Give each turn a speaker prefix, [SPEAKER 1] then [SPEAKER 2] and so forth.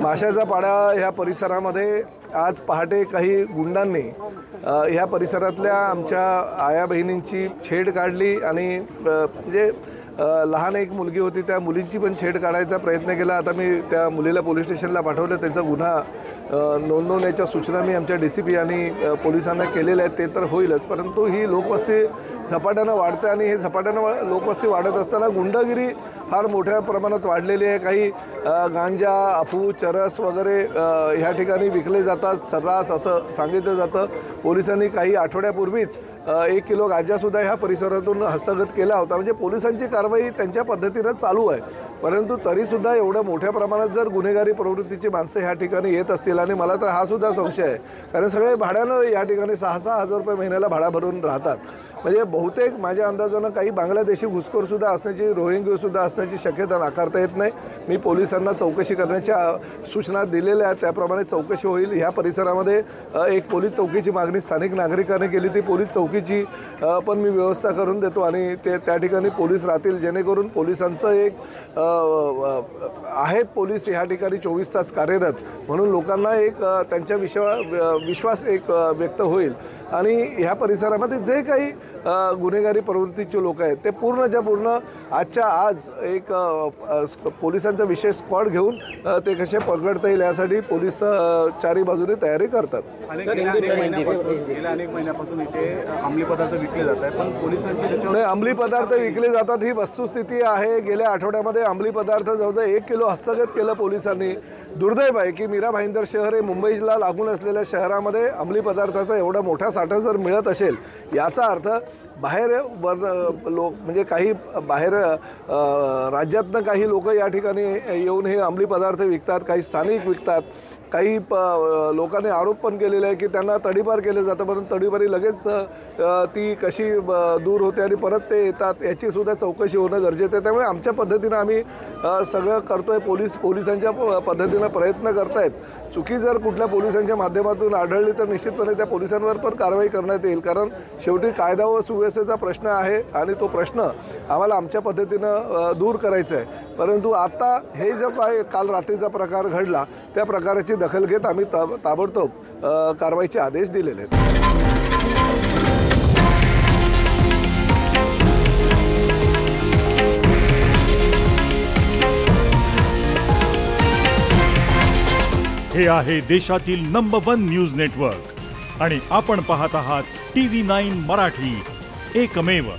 [SPEAKER 1] माशाचा पाडा ह्या परिसरामध्ये आज पहाटे काही गुंडांनी ह्या परिसरातल्या आमच्या आया बहिणींची छेड काढली आणि म्हणजे लहान एक मुलगी होती त्या मुलींची पण छेड काढायचा प्रयत्न केला। आता मी त्या मुलीला पोलीस स्टेशनला पाठवलं, त्यांचा गुन्हा नोंदवण्याच्या सूचना मी आमच्या DCP आणि पोलिसांना केलेल्या आहेत। ते तर होईलच, परंतु ही लोकवस्ती झपाट्यानं वाढते आणि हे झपाट्यानं लोकवस्ती वाढत असताना गुंडगिरी फार मोठ्या प्रमाणात वाढलेली आहे। काही गांजा, अफू, चरस वगैरे ह्या ठिकाणी विकले जातात सर्रास असं सांगितलं जातं। पोलिसांनी काही आठवड्यापूर्वीच 1 किलो गांजासुद्धा ह्या परिसरातून हस्तगत केला होता। म्हणजे पोलिसांची कारवाई त्यांच्या पद्धतीनं चालू आहे, परंतु तरीसुद्धा एवढ्या मोठ्या प्रमाणात जर गुन्हेगारी प्रवृत्तीची माणसं ह्या ठिकाणी येत असतील आणि मला तर हा सुद्धा संशय आहे, कारण सगळे भाड्यानं या ठिकाणी 6-6 हजार रुपये महिन्याला भाडा भरून राहतात। म्हणजे बहुतेक माझ्या अंदाजानं काही बांगलादेशी घुसखोरसुद्धा असण्याची, रोहिंग्यूसुद्धा असण्याची शक्यता नाकारता येत नाही। मी पोलिसांना चौकशी करण्याच्या सूचना दिलेल्या आहेत, त्याप्रमाणे चौकशी होईल। ह्या परिसरामध्ये एक पोलीस चौकीची मागणी स्थानिक नागरिकांनी केली, ती पोलीस चौकीची पण मी व्यवस्था करून देतो आणि त्या ठिकाणी पोलीस राहतील, जेणेकरून पोलिसांचं एक आहेत पोलीस ह्या ठिकाणी 24 तास कार्यरत, म्हणून लोकांना एक त्यांच्या विश्वास एक व्यक्त होईल आणि ह्या परिसरामध्ये जे काही गुन्हेगारी प्रवृत्तीचे लोक आहेत ते पूर्णच्या पूर्ण आजच्या आज एक पोलिसांचा विशेष स्क्वॉड घेऊन ते कसे पकडता येईल यासाठी पोलीस चारी बाजूने तयारी करतात।
[SPEAKER 2] गेल्या अनेक महिन्यापासून इथे अंमली पदार्थ विकले जात आहेत, पण पोलिसांची
[SPEAKER 1] नाही, अंमली पदार्थ विकले जातात ही वस्तुस्थिती आहे। गेल्या आठवड्यामध्ये अंमली पदार्थ जवळजवळ 1 किलो हस्तगत केलं पोलिसांनी। दुर्दैव आहे की मीरा भाईंदर शहर हे मुंबईला लागून असलेल्या शहरामध्ये अंमली पदार्थाचा एवढा मोठा साठा जर मिळत असेल, याचा अर्थ बाहेर लोक म्हणजे काही बाहेर राज्यातनं काही लोक या ठिकाणी येऊन हे अंमली पदार्थ विकतात, काही स्थानिक विकतात। काही लोकांनी आरोप पण केलेला आहे की त्यांना तडीपार केलं जातं, परंतु तडीपारी लगेच ती कशी दूर होते आणि परत ते येतात याचीसुद्धा चौकशी होणं गरजेचं आहे। त्यामुळे आमच्या पद्धतीनं आम्ही सगळं करतो आहे। पोलिसांच्या पद्धतीनं प्रयत्न करत आहेत। चुकी जर कुठल्या पोलिसांच्या माध्यमातून आढळली तर निश्चितपणे त्या पोलिसांवर पण कारवाई करण्यात येईल, कारण शेवटी कायदा व सुव्यवस्थेचा प्रश्न आहे आणि तो प्रश्न आम्हाला आमच्या पद्धतीनं दूर करायचा आहे। परंतु आता हे जो काय काल रात्रीचा प्रकार घडला त्या प्रकाराची दखल घेत आम्ही ताबडतोब कारवाईचे आदेश दिलेले आहेत।
[SPEAKER 3] हे आहे देशातील नंबर 1 न्यूज नेटवर्क आणि आपण पाहत आहात TV9 मराठी, एकमेव।